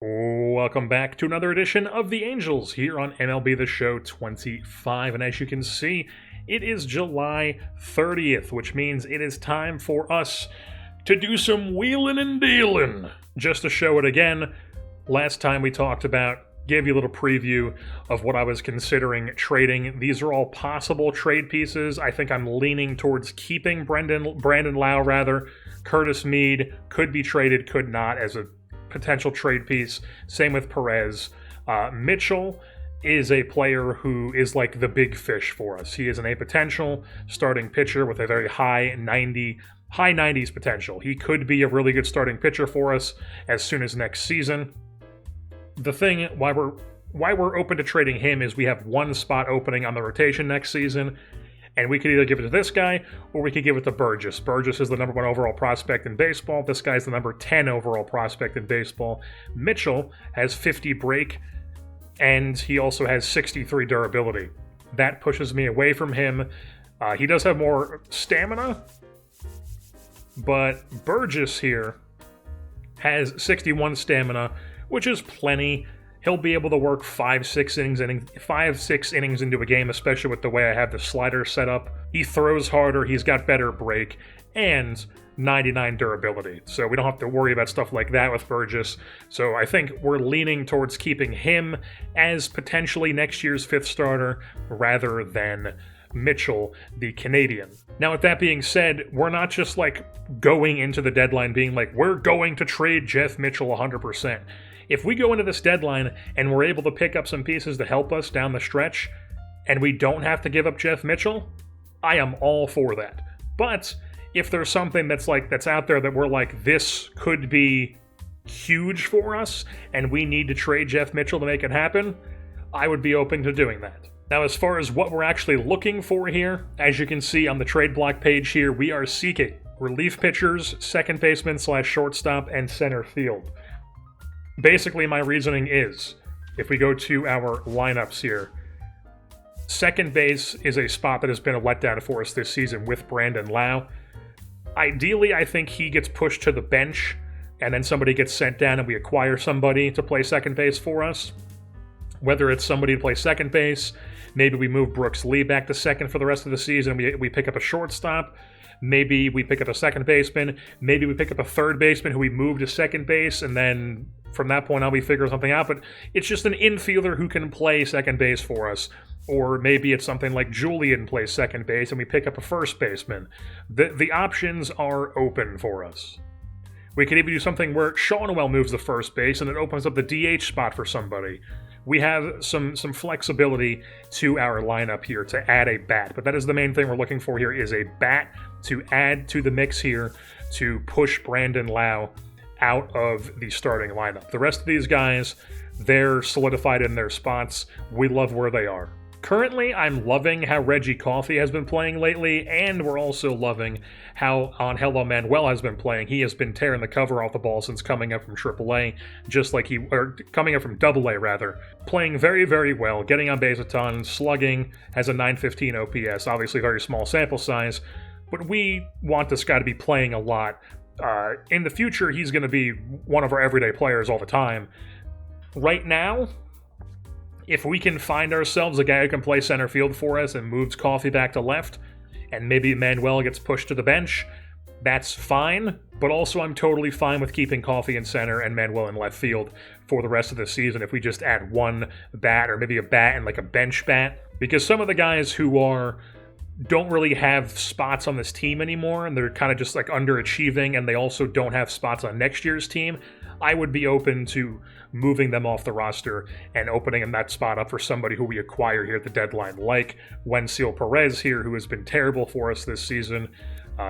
Welcome back to another edition of The Angels here on MLB The Show 25. And as you can see, it is July 30th, which means it is time for us to do some wheeling and dealing. Just to show it again, last time we talked about, gave you a little preview of what I was considering trading. These are all possible trade pieces. I think I'm leaning towards keeping Brandon Lau, rather. Curtis Mead could be traded, could not, as a potential trade piece. Same with Perez. Mitchell is a player who is like the big fish for us. He is a potential starting pitcher with a very high 90s potential. He could be a really good starting pitcher for us as soon as next season. The thing why we're open to trading him is we have one spot opening on the rotation next season, and we could either give it to this guy or we could give it to Burgess. Burgess is the number 1 overall prospect in baseball. This guy's the number 10 overall prospect in baseball. Mitchell has 50 break, and he also has 63 durability. That pushes me away from him. He does have more stamina, but Burgess here has 61 stamina, which is plenty. He'll be able to work 5-6 innings into a game, especially with the way I have the slider set up. He throws harder, he's got better break, and 99 durability. So we don't have to worry about stuff like that with Burgess. So I think we're leaning towards keeping him as potentially next year's 5th starter rather than Mitchell, the Canadian. Now, with that being said, we're not just like going into the deadline being like, we're going to trade Jeff Mitchell 100%. If we go into this deadline and we're able to pick up some pieces to help us down the stretch, and we don't have to give up Jeff Mitchell, I am all for that. But if there's something that's out there that we're like, this could be huge for us, and we need to trade Jeff Mitchell to make it happen, I would be open to doing that. Now, as far as what we're actually looking for here, as you can see on the trade block page here, we are seeking relief pitchers, second baseman / shortstop, and center field. Basically, my reasoning is, if we go to our lineups here, second base is a spot that has been a letdown for us this season with Brandon Lau. Ideally, I think he gets pushed to the bench, and then somebody gets sent down and we acquire somebody to play second base for us. Whether it's somebody to play second base, maybe we move Brooks Lee back to second for the rest of the season, we pick up a shortstop. Maybe we pick up a second baseman. Maybe we pick up a third baseman who we move to second base, and then from that point on we figure something out. But it's just an infielder who can play second base for us. Or maybe it's something like Julian plays second base and we pick up a first baseman. The options are open for us. We could even do something where Shawnuel moves to first base and it opens up the DH spot for somebody. We have some flexibility to our lineup here to add a bat, but that is the main thing we're looking for here, is a bat to add to the mix here to push Brandon Lau out of the starting lineup. The rest of these guys, they're solidified in their spots. We love where they are. Currently, I'm loving how Reggie Coffey has been playing lately, and we're also loving how Angel Manuel has been playing. He has been tearing the cover off the ball since coming up from AAA, coming up from AA rather. Playing very, very well, getting on base a ton, slugging, has a 915 OPS, obviously very small sample size, but we want this guy to be playing a lot. In the future, he's going to be one of our everyday players all the time. Right now, if we can find ourselves a guy who can play center field for us and moves Coffey back to left, and maybe Manuel gets pushed to the bench, that's fine. But also I'm totally fine with keeping Coffey in center and Manuel in left field for the rest of the season if we just add one bat, or maybe a bat and like a bench bat. Because some of the guys who don't really have spots on this team anymore, and they're kind of just like underachieving, and they also don't have spots on next year's team, I would be open to moving them off the roster and opening that spot up for somebody who we acquire here at the deadline, like Wenceel Perez here, who has been terrible for us this season.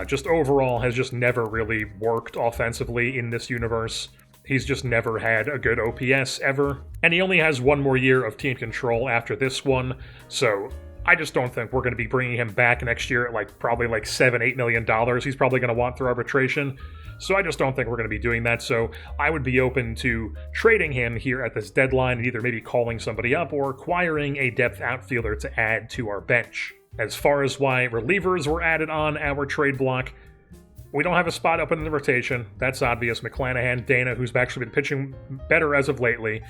Just overall has just never really worked offensively in this universe. He's just never had a good OPS ever, and he only has one more year of team control after this one, so I just don't think we're going to be bringing him back next year at probably $7-8 million. He's probably going to want through arbitration. So I just don't think we're going to be doing that. So I would be open to trading him here at this deadline and either maybe calling somebody up or acquiring a depth outfielder to add to our bench. As far as why relievers were added on our trade block, We don't have a spot open in the rotation. That's obvious. McClanahan, Dana, who's actually been pitching better as of lately.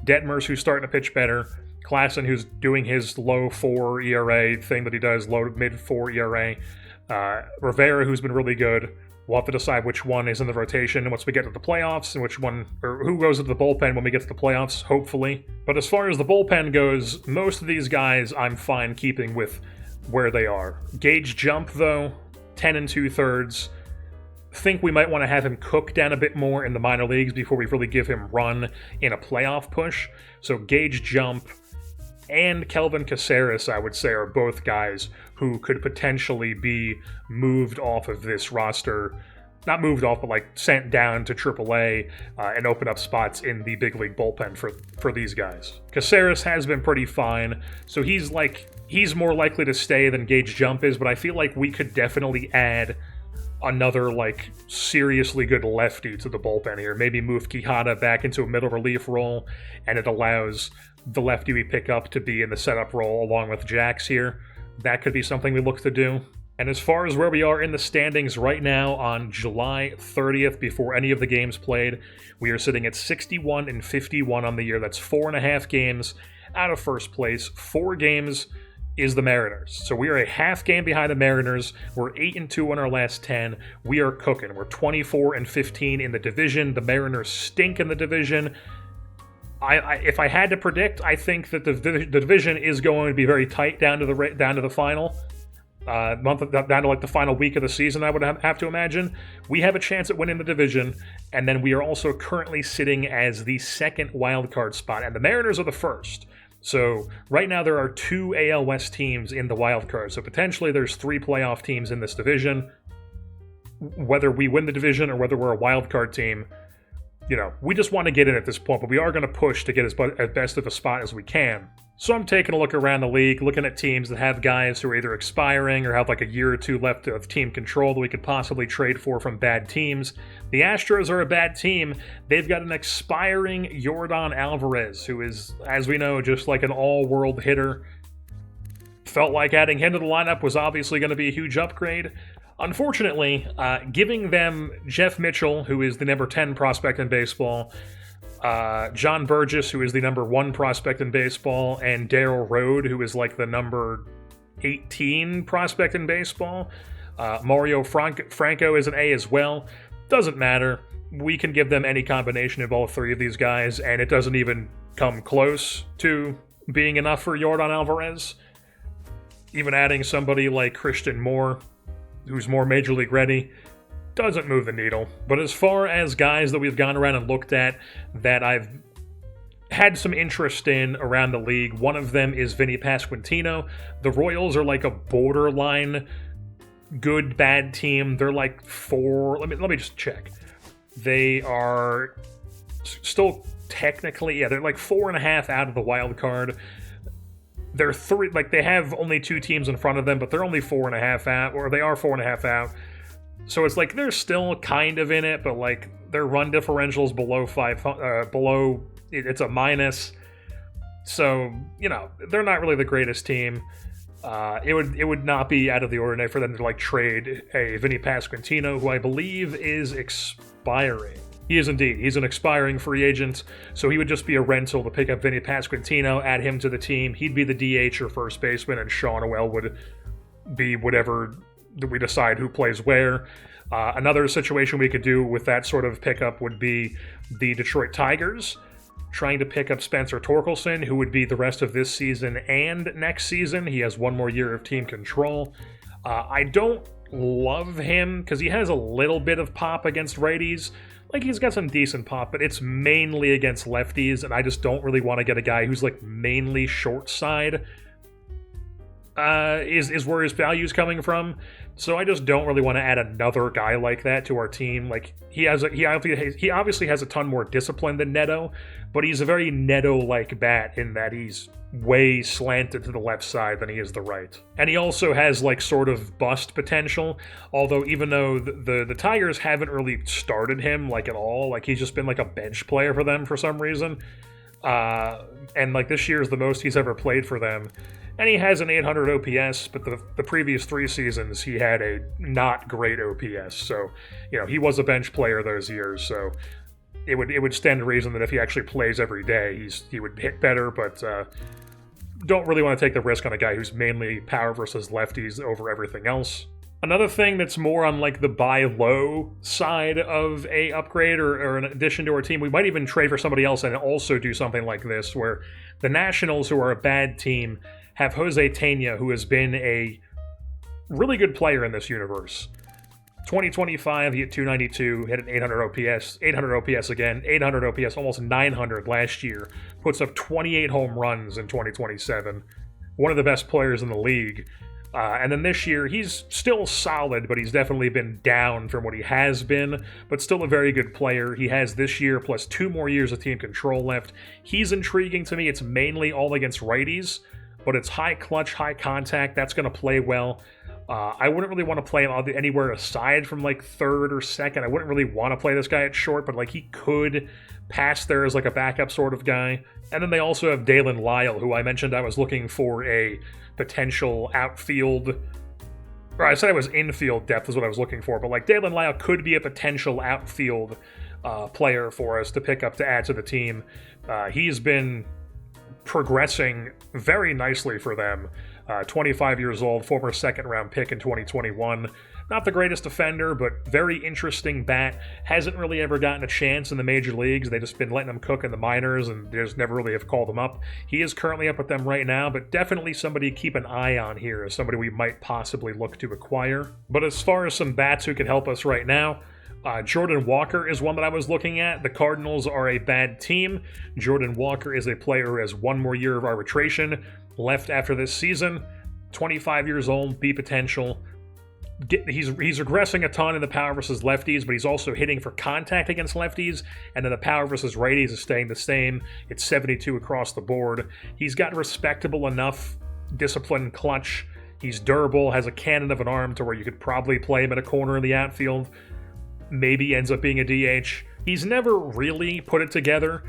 Detmers, who's starting to pitch better. Klassen, who's doing his low 4 ERA thing that he does, low mid 4 ERA. Rivera, who's been really good. We'll have to decide which one is in the rotation once we get to the playoffs, and which one, or who goes into the bullpen when we get to the playoffs, hopefully. But as far as the bullpen goes, most of these guys I'm fine keeping with where they are. Gage Jump, though, 10 2/3. Think we might want to have him cook down a bit more in the minor leagues before we really give him run in a playoff push. So Gage Jump and Kelvin Caceres, I would say, are both guys who could potentially be moved off of this roster. Not moved off, but like sent down to AAA and open up spots in the big league bullpen for these guys. Caceres has been pretty fine, so he's more likely to stay than Gage Jump is, but I feel like we could definitely add another like seriously good lefty to the bullpen here. Maybe move Quijada back into a middle relief role, and it allows the lefty we pick up to be in the setup role along with Jax here. That could be something we look to do. And as far as where we are in the standings right now on July 30th, before any of the games played, we are sitting at 61 51 on the year. That's 4.5 games out of first place. 4 games is the Mariners. So we are a half game behind the Mariners. We're 8-2 in our last 10. We are cooking. We're 24-15 in the division. The Mariners stink in the division. If I had to predict, I think that the division is going to be very tight down to the final down to like the final week of the season. I would have to imagine we have a chance at winning the division, and then we are also currently sitting as the second wild card spot, and the Mariners are the first. So right now there are 2 AL West teams in the wild card. So potentially there's 3 playoff teams in this division. Whether we win the division or whether we're a wild card team, we just want to get in at this point, but we are going to push to get as best of a spot as we can. So I'm taking a look around the league, looking at teams that have guys who are either expiring or have like a year or 2 left of team control that we could possibly trade for from bad teams. The Astros are a bad team. They've got an expiring Yordan Alvarez, who is, as we know, just like an all-world hitter. Felt like adding him to the lineup was obviously going to be a huge upgrade. Unfortunately, giving them Jeff Mitchell, who is the number 10 prospect in baseball, John Burgess, who is the number 1 prospect in baseball, and Darryl Road, who is like the number 18 prospect in baseball. Mario Franco is an A as well. Doesn't matter. We can give them any combination of all 3 of these guys, and it doesn't even come close to being enough for Yordan Alvarez. Even adding somebody like Christian Moore, who's more Major League ready, doesn't move the needle. But as far as guys that we've gone around and looked at that I've had some interest in around the league, one of them is Vinny Pasquantino. The Royals are like a borderline good-bad team. They're like 4... Let me just check. They are still technically... Yeah, they're like 4.5 out of the wild card. They're 3, like they have only 2 teams in front of them, but they're only 4.5 out, or they are 4.5 out. So it's like they're still kind of in it, but like their run differential's below 5, it's a minus. So, they're not really the greatest team. It would not be out of the ordinary for them to like trade a Vinny Pasquantino, who I believe is expiring. He is indeed. He's an expiring free agent, so he would just be a rental to pick up Vinny Pasquantino, add him to the team. He'd be the DH or first baseman, and Sean Noel would be whatever we decide who plays where. Another situation we could do with that sort of pickup would be the Detroit Tigers trying to pick up Spencer Torkelson, who would be the rest of this season and next season. He has 1 more year of team control. I don't love him because he has a little bit of pop against righties. Like, he's got some decent pop, but it's mainly against lefties, and I just don't really want to get a guy who's, like, mainly short side, is where his value's coming from. So I just don't really want to add another guy like that to our team. Like, he obviously has a ton more discipline than Neto, but he's a very Neto-like bat in that he's way slanted to the left side than he is the right. And he also has like sort of bust potential, although even though the Tigers haven't really started him like at all, like he's just been like a bench player for them for some reason. And like this year is the most he's ever played for them. And he has an 800 OPS, but the previous 3 seasons he had a not great OPS. So, he was a bench player those years, so it would stand to reason that if he actually plays every day, he would hit better, but don't really want to take the risk on a guy who's mainly power versus lefties over everything else. Another thing that's more on like the buy low side of a upgrade or an addition to our team, we might even trade for somebody else and also do something like this, where the Nationals, who are a bad team, have Jose Tena, who has been a really good player in this universe. 2025, he hit 292, hit an 800 OPS, 800 OPS again, 800 OPS, almost 900 last year. Puts up 28 home runs in 2027. One of the best players in the league. And then this year, he's still solid, but he's definitely been down from what he has been, but still a very good player. He has this year plus 2 more years of team control left. He's intriguing to me. It's mainly all against righties, but it's high clutch, high contact. That's going to play well. I wouldn't really want to play him anywhere aside from like third or second. I wouldn't really want to play this guy at short, but like he could pass there as like a backup sort of guy. And then they also have Dalen Lyle, who I mentioned I was looking for a potential outfield, or I said I was infield depth is what I was looking for, but like Dalen Lyle could be a potential outfield player for us to pick up to add to the team. He's been progressing very nicely for them. 25 years old, former second-round pick in 2021. Not the greatest defender, but very interesting bat. Hasn't really ever gotten a chance in the major leagues. They've just been letting him cook in the minors, and they just never really have called him up. He is currently up with them right now, but definitely somebody to keep an eye on here as somebody we might possibly look to acquire. But as far as some bats who can help us right now, Jordan Walker is one that I was looking at. The Cardinals are a bad team. Jordan Walker is a player who has 1 more year of arbitration left after this season. 25 years old, B potential. He's regressing a ton in the power versus lefties, but he's also hitting for contact against lefties, and then the power versus righties is staying the same. It's 72 across the board. He's got respectable enough discipline clutch. He's durable, has a cannon of an arm to where you could probably play him in a corner in the outfield. Maybe ends up being a DH. He's never really put it together.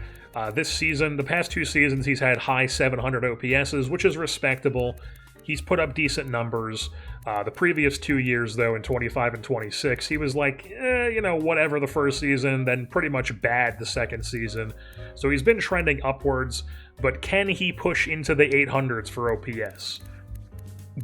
This season, the past 2 seasons, he's had high 700 OPSs, which is respectable. He's put up decent numbers. The previous 2 years, though, in 25 and 26, he was like, whatever the first season, then pretty much bad the second season. So he's been trending upwards, but can he push into the 800s for OPS?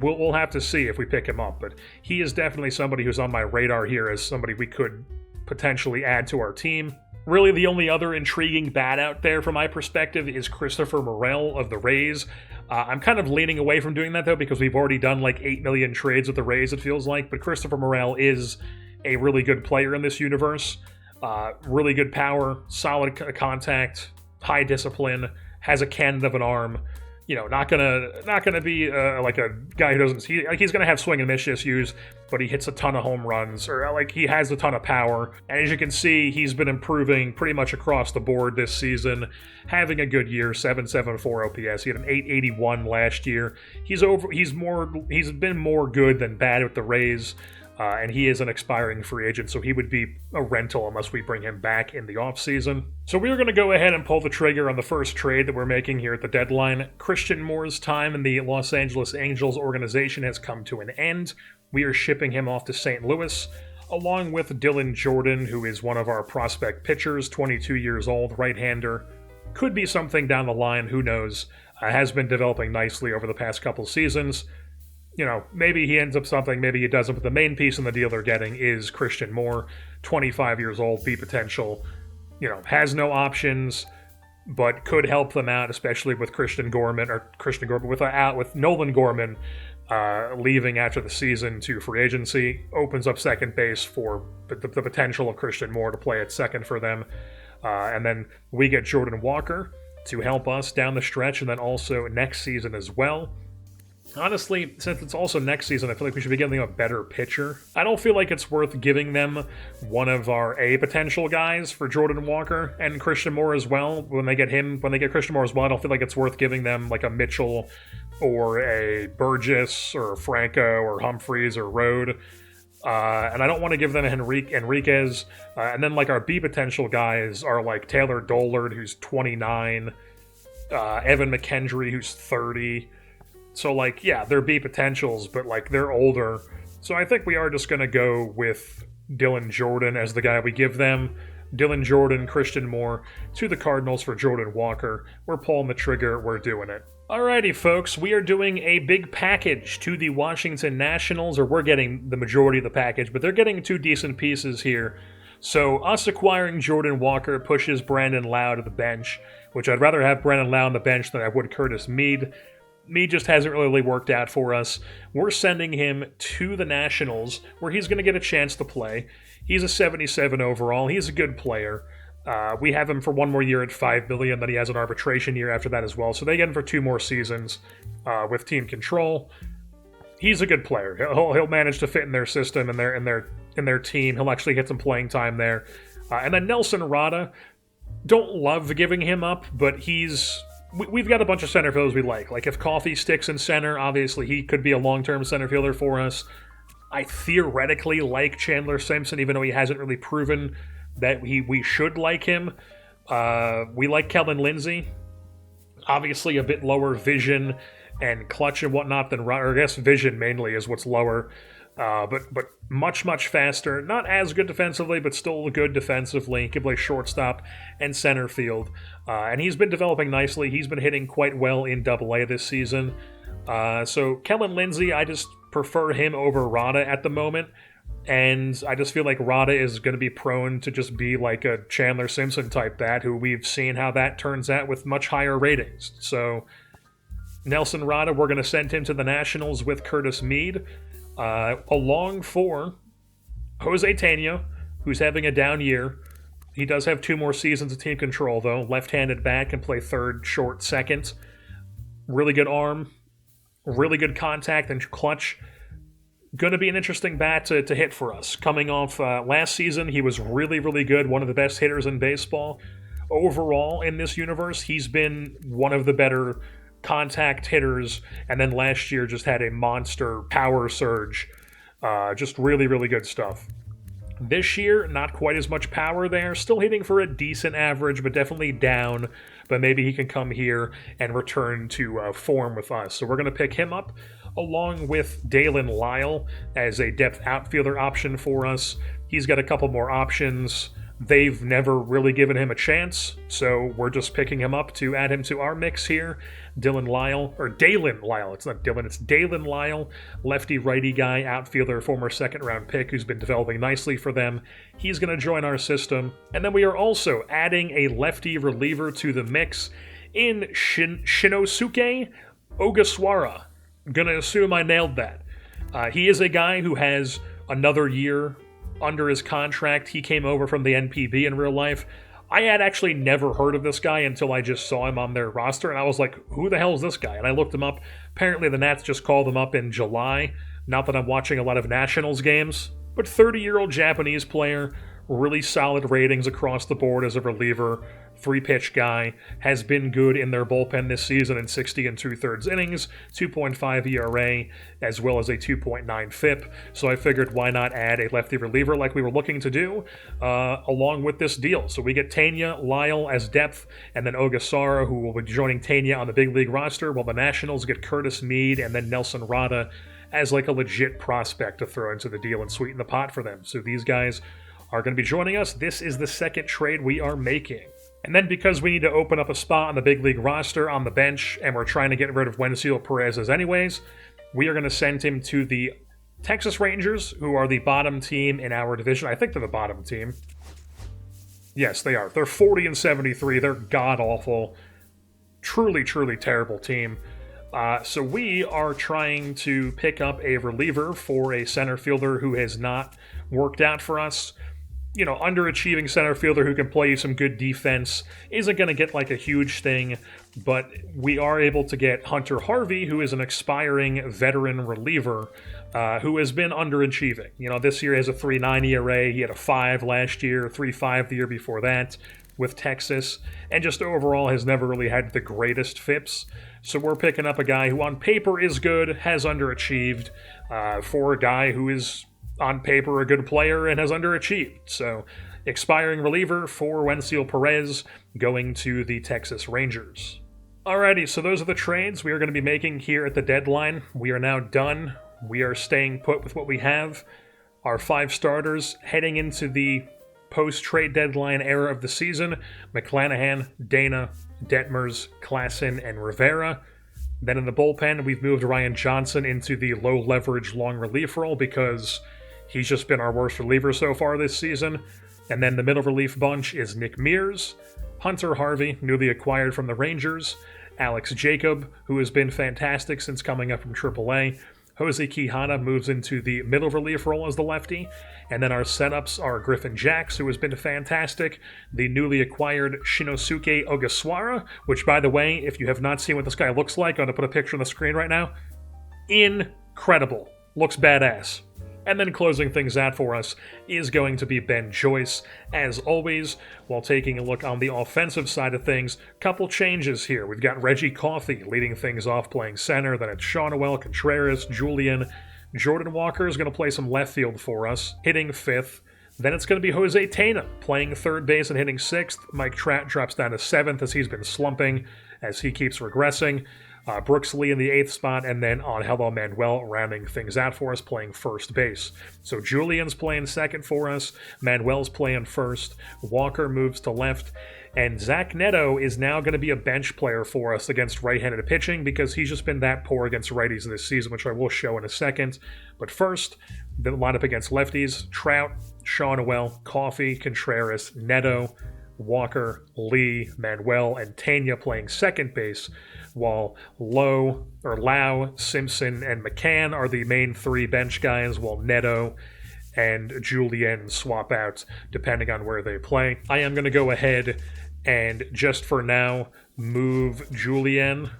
We'll have to see if we pick him up, but he is definitely somebody who's on my radar here as somebody we could potentially add to our team. Really, the only other intriguing bat out there from my perspective is Christopher Morel of the Rays. I'm kind of leaning away from doing that, though, because we've already done like 8 million trades with the Rays, it feels like, but Christopher Morel is a really good player in this universe. Really good power, solid contact, high discipline, has a cannon of an arm. Not gonna be like a guy who doesn't. He's gonna have swing and miss issues, but he hits a ton of home runs, or like he has a ton of power. And as you can see, he's been improving pretty much across the board this season, having a good year. 774 OPS. He had an 881 last year. He's been more good than bad with the Rays. And he is an expiring free agent, so he would be a rental unless we bring him back in the offseason. So we are going to go ahead and pull the trigger on the first trade that we're making here at the deadline. Christian Moore's time in the Los Angeles Angels organization has come to an end. We are shipping him off to St. Louis, along with Dylan Jordan, who is one of our prospect pitchers, 22 years old, right-hander. Could be something down the line, who knows. Has been developing nicely over the past couple seasons. Maybe he ends up something, maybe he doesn't, but the main piece in the deal they're getting is Christian Moore, 25 years old, B potential, has no options, but could help them out, especially with with Nolan Gorman leaving after the season to free agency. Opens up second base for the potential of Christian Moore to play at second for them. And then we get Jordan Walker to help us down the stretch, and then also next season as well. Honestly, since it's also next season, I feel like we should be giving them a better pitcher. I don't feel like it's worth giving them one of our A potential guys for Jordan Walker and Christian Moore as well. When they get Christian Moore as well, I don't feel like it's worth giving them like a Mitchell or a Burgess or a Franco or Humphreys or Rode. And I don't want to give them Enriquez. And then like our B potential guys are like Taylor Dollard, who's 29, Evan McKendry, who's 30. So, like, yeah, they're B potentials, but, like, they're older. So I think we are just going to go with Dylan Jordan as the guy we give them. Dylan Jordan, Christian Moore to the Cardinals for Jordan Walker. We're pulling the trigger. We're doing it. Alrighty, folks, we are doing a big package to the Washington Nationals, or we're getting the majority of the package, but they're getting 2 decent pieces here. So us acquiring Jordan Walker pushes Brandon Lowe to the bench, which I'd rather have Brandon Lowe on the bench than I would Curtis Mead. Mead just hasn't really worked out for us. We're sending him to the Nationals, where he's going to get a chance to play. He's a 77 overall. He's a good player. We have him for 1 more year at $5 million, then he has an arbitration year after that as well. So they get him for 2 more seasons with team control. He's a good player. He'll manage to fit in their system and their team. He'll actually get some playing time there. And then Nelson Rada, don't love giving him up, but we've got a bunch of center fielders we like. Like if Coffey sticks in center, obviously he could be a long-term center fielder for us. I theoretically like Chandler Simpson, even though he hasn't really proven that we should like him. We like Kellen Lindsey. Obviously a bit lower vision and clutch and whatnot than, or I guess vision mainly is what's lower. But much, much faster. Not as good defensively, but still good defensively. He can play shortstop and center field. And he's been developing nicely. He's been hitting quite well in AA this season. So Kellen Lindsey, I just prefer him over Rada at the moment. And I just feel like Rada is going to be prone to just be like a Chandler Simpson type bat, who we've seen how that turns out with much higher ratings. So Nelson Rada, we're going to send him to the Nationals with Curtis Mead. Along for Jose Tena, who's having a down year. He does have 2 more seasons of team control, though. Left-handed bat, can play third, short, second. Really good arm. Really good contact and clutch. Going to be an interesting bat to hit for us. Coming off last season, he was really, really good. One of the best hitters in baseball. Overall, in this universe, he's been one of the better contact hitters, and then last year just had a monster power surge. Just really, really good stuff. This year, not quite as much power there. Still hitting for a decent average, but definitely down. But maybe he can come here and return to form with us. So we're going to pick him up, along with Dalen Lyle as a depth outfielder option for us. He's got a couple more options. They've never really given him a chance, so we're just picking him up to add him to our mix here. Dalen Lyle, it's not Dylan, it's Dalen Lyle, lefty-righty guy, outfielder, former second-round pick who's been developing nicely for them. He's going to join our system. And then we are also adding a lefty reliever to the mix in Shinosuke Ogasawara. I'm going to assume I nailed that. He is a guy who has another year under his contract. He came over from the NPB in real life. I had actually never heard of this guy until I just saw him on their roster, and I was like, who the hell is this guy? And I looked him up. Apparently the Nats just called him up in July. Not that I'm watching a lot of Nationals games, but 30-year-old Japanese player, really solid ratings across the board as a reliever, 3-pitch guy, has been good in their bullpen this season in 60 2/3 innings, 2.5 ERA, as well as a 2.9 FIP. So I figured why not add a lefty reliever like we were looking to do along with this deal. So we get Tena, Lyle as depth, and then Ogasawara, who will be joining Tena on the big league roster, while the Nationals get Curtis Mead and then Nelson Rada as like a legit prospect to throw into the deal and sweeten the pot for them. So these guys are going to be joining us. This is the second trade we are making. And then because we need to open up a spot on the big league roster on the bench, and we're trying to get rid of Wenzel Perez anyways, we are going to send him to the Texas Rangers, who are the bottom team in our division. I think they're the bottom team. Yes, they are. They're 40-73. They're god-awful. Truly, truly terrible team. So we are trying to pick up a reliever for a center fielder who has not worked out for us. You know, underachieving center fielder who can play you some good defense isn't going to get like a huge thing, but we are able to get Hunter Harvey, who is an expiring veteran reliever who has been underachieving. You know, this year he has a 3.9 ERA. He had a 5 last year, 3.5 the year before that with Texas, and just overall has never really had the greatest FIPS. So we're picking up a guy who on paper is good, has underachieved, for a guy who is on paper a good player and has underachieved. So expiring reliever for Wenzel Perez going to the Texas Rangers. Alrighty, so those are the trades we are going to be making here at the deadline. We are now done. We are staying put with what we have. Our 5 starters heading into the post-trade deadline era of the season: McClanahan, Dana, Detmers, Klassen, and Rivera. Then in the bullpen, we've moved Ryan Johnson into the low-leverage long relief role because he's just been our worst reliever so far this season. And then the middle relief bunch is Nick Mears, Hunter Harvey, newly acquired from the Rangers, Alex Jacob, who has been fantastic since coming up from AAA. Jose Quijada moves into the middle relief role as the lefty. And then our setups are Griffin Jax, who has been fantastic, the newly acquired Shinosuke Ogasawara, which, by the way, if you have not seen what this guy looks like, I'm going to put a picture on the screen right now. Incredible. Looks badass. And then closing things out for us is going to be Ben Joyce, as always. While taking a look on the offensive side of things, couple changes here. We've got Reggie Coffey leading things off playing center, then it's Shawnuel, Contreras, Julian. Jordan Walker is going to play some left field for us, hitting 5th. Then it's going to be Jose Tena playing third base and hitting 6th. Mike Trout drops down to 7th as he's been slumping, as he keeps regressing. Brooks Lee in the 8th spot, and then Angelo Manuel rounding things out for us, playing first base. So Julian's playing second for us, Manuel's playing first, Walker moves to left, and Zach Neto is now going to be a bench player for us against right-handed pitching because he's just been that poor against righties this season, which I will show in a second. But first, the lineup against lefties: Trout, Shawnuel, Coffey, Contreras, Neto, Walker, Lee, Manuel, and Tena playing second base, while Lau, Simpson, and McCann are the main 3 bench guys, while Neto and Julian swap out depending on where they play. I am going to go ahead and, just for now, move Julian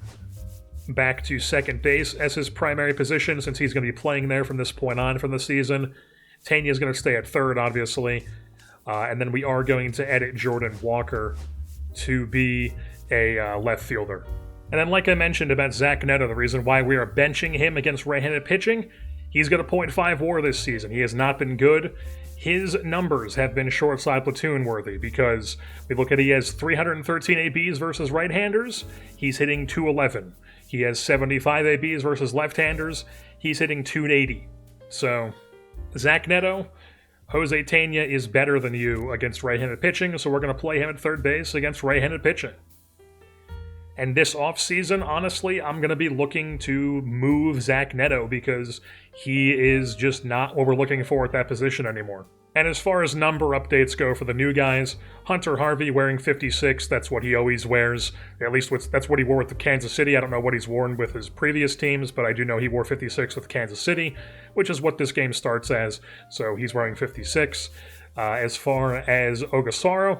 back to second base as his primary position, since he's going to be playing there from this point on from the season. Tena is going to stay at third, obviously. And then we are going to edit Jordan Walker to be a left fielder. And then, like I mentioned about Zach Neto, the reason why we are benching him against right-handed pitching, he's got a .5 WAR this season. He has not been good. His numbers have been short side platoon worthy because we look at he has 313 ABs versus right-handers. He's hitting 211. He has 75 ABs versus left-handers. He's hitting 280. So, Zach Neto, Jose Tena is better than you against right-handed pitching, so we're going to play him at third base against right-handed pitching. And this offseason, honestly, I'm going to be looking to move Zach Neto because he is just not what we're looking for at that position anymore. And as far as number updates go for the new guys, Hunter Harvey wearing 56, that's what he always wears. At least that's what he wore with the Kansas City. I don't know what he's worn with his previous teams, but I do know he wore 56 with Kansas City, which is what this game starts as. So he's wearing 56. As far as Ogasawara,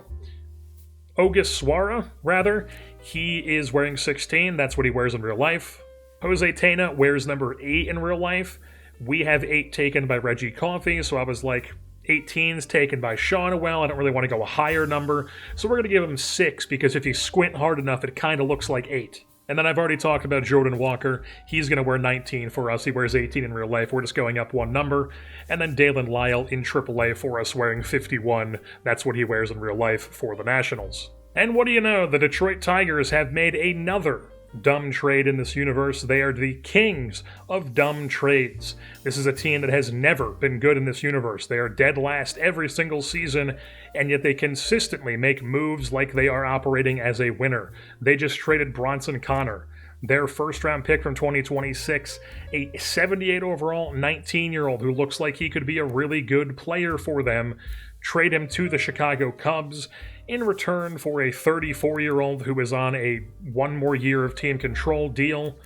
he is wearing 16. That's what he wears in real life. Jose Tena wears number 8 in real life. We have 8 taken by Reggie Coffey, so I was like, 18's taken by Shawnuel. I don't really want to go a higher number, so we're going to give him 6 because if you squint hard enough, it kind of looks like 8. And then I've already talked about Jordan Walker. He's going to wear 19 for us. He wears 18 in real life. We're just going up 1 number. And then Dalen Lyle in AAA for us wearing 51. That's what he wears in real life for the Nationals. And what do you know? The Detroit Tigers have made another dumb trade in this universe. They are the kings of dumb trades. This is a team that has never been good in this universe. They are dead last every single season, and yet they consistently make moves like they are operating as a winner. They just traded Bronson Connor, their first-round pick from 2026, a 78 overall 19-year-old who looks like he could be a really good player for them. Trade him to the Chicago Cubs in return for a 34-year-old who is on a 1 more year of team control deal,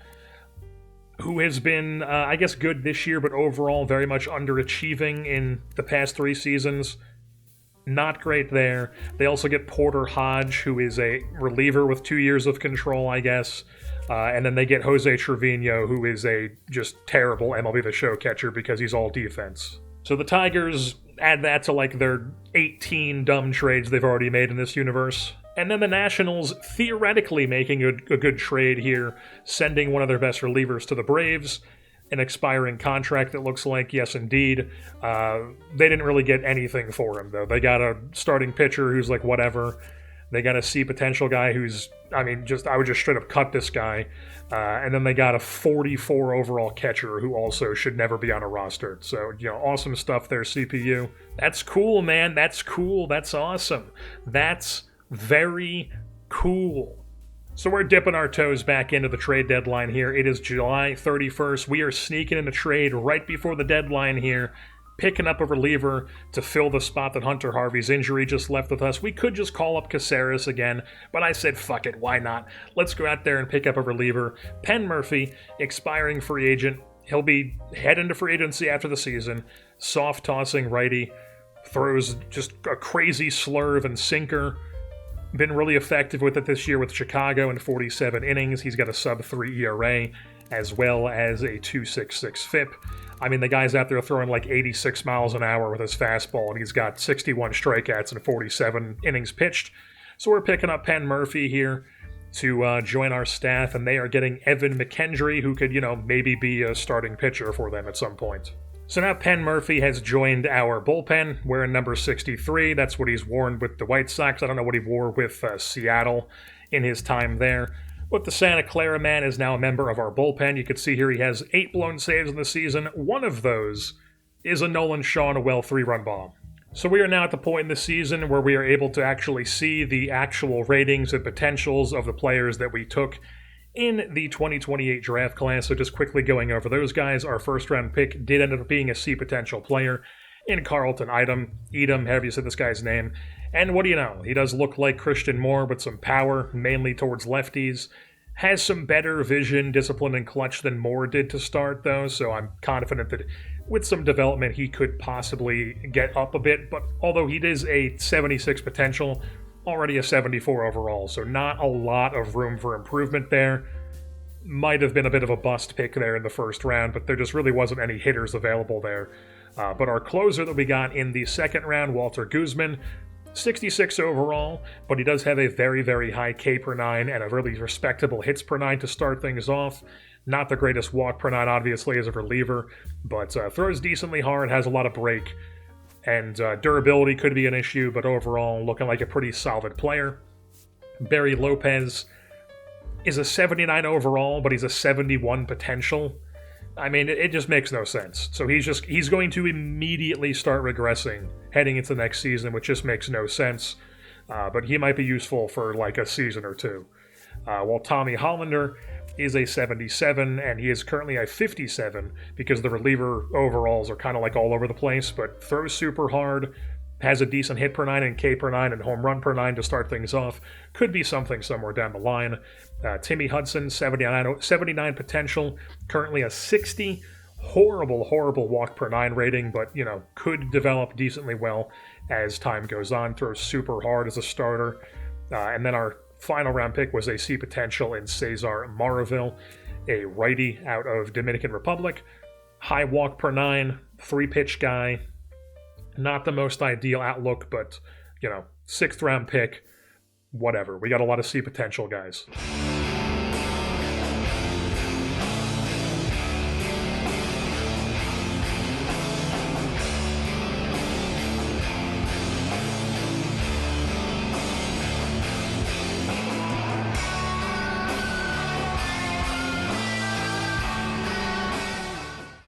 who has been, I guess, good this year, but overall very much underachieving in the past 3 seasons. Not great there. They also get Porter Hodge, who is a reliever with 2 years of control, I guess. And then they get Jose Trevino, who is a just terrible MLB The Show catcher because he's all defense. So the Tigers add that to like their 18 dumb trades they've already made in this universe. And then the Nationals theoretically making a good trade here, sending one of their best relievers to the Braves, an expiring contract it looks like, yes indeed. They didn't really get anything for him though. They got a starting pitcher who's like whatever. They got a C potential guy who's, I would just straight up cut this guy. And then they got a 44 overall catcher who also should never be on a roster. So, awesome stuff there, CPU. That's cool, man. That's cool. That's awesome. That's very cool. So we're dipping our toes back into the trade deadline here. It is July 31st. We are sneaking in a trade right before the deadline here, picking up a reliever to fill the spot that Hunter Harvey's injury just left with us. We could just call up Caceres again, but I said, fuck it, why not? Let's go out there and pick up a reliever. Penn Murphy, expiring free agent. He'll be heading to free agency after the season. Soft-tossing righty. Throws just a crazy slurve and sinker. Been really effective with it this year with Chicago in 47 innings. He's got a sub-3 ERA as well as a 2.66 FIP. The guy's out there throwing like 86 miles an hour with his fastball, and he's got 61 strikeouts and 47 innings pitched. So we're picking up Penn Murphy here to join our staff, and they are getting Evan McKendry, who could, maybe be a starting pitcher for them at some point. So now Penn Murphy has joined our bullpen, wearing number 63. That's what he's worn with the White Sox. I don't know what he wore with Seattle in his time there. But the Santa Clara man is now a member of our bullpen. You can see here he has 8 blown saves in the season. One of those is a Nolan Shaw-Noel 3-run bomb. So we are now at the point in the season where we are able to actually see the actual ratings and potentials of the players that we took in the 2028 draft class. So just quickly going over those guys, our first-round pick did end up being a C potential player in Carlton Edom, however you said this guy's name. And what do you know? He does look like Christian Moore with some power, mainly towards lefties. Has some better vision, discipline, and clutch than Moore did to start, though, so I'm confident that with some development he could possibly get up a bit. But although he is a 76 potential, already a 74 overall, so not a lot of room for improvement there. Might have been a bit of a bust pick there in the first round, but there just really wasn't any hitters available there. But our closer that we got in the second round, Walter Guzman, 66 overall, but he does have a very, very high K per 9 and a really respectable hits per 9 to start things off. Not the greatest walk per 9, obviously, as a reliever, but throws decently hard, has a lot of break, and durability could be an issue, but overall looking like a pretty solid player. Barry Lopez is a 79 overall, but he's a 71 potential. It just makes no sense. So he's going to immediately start regressing heading into the next season, which just makes no sense. But he might be useful for like a season or two. While Tommy Hollander is a 77, and he is currently a 57 because the reliever overalls are kind of like all over the place, but throws super hard, has a decent hit per 9 and K per 9 and home run per 9 to start things off. Could be something somewhere down the line. Timmy Hudson, 79 potential, currently a 60. Horrible walk per 9 rating, but, could develop decently well as time goes on. Throws super hard as a starter. And then our final round pick was a C potential in Cesar Maravil, a righty out of Dominican Republic. High walk per 9, 3-pitch guy. Not the most ideal outlook, but, 6th round pick. Whatever. We got a lot of C potential guys.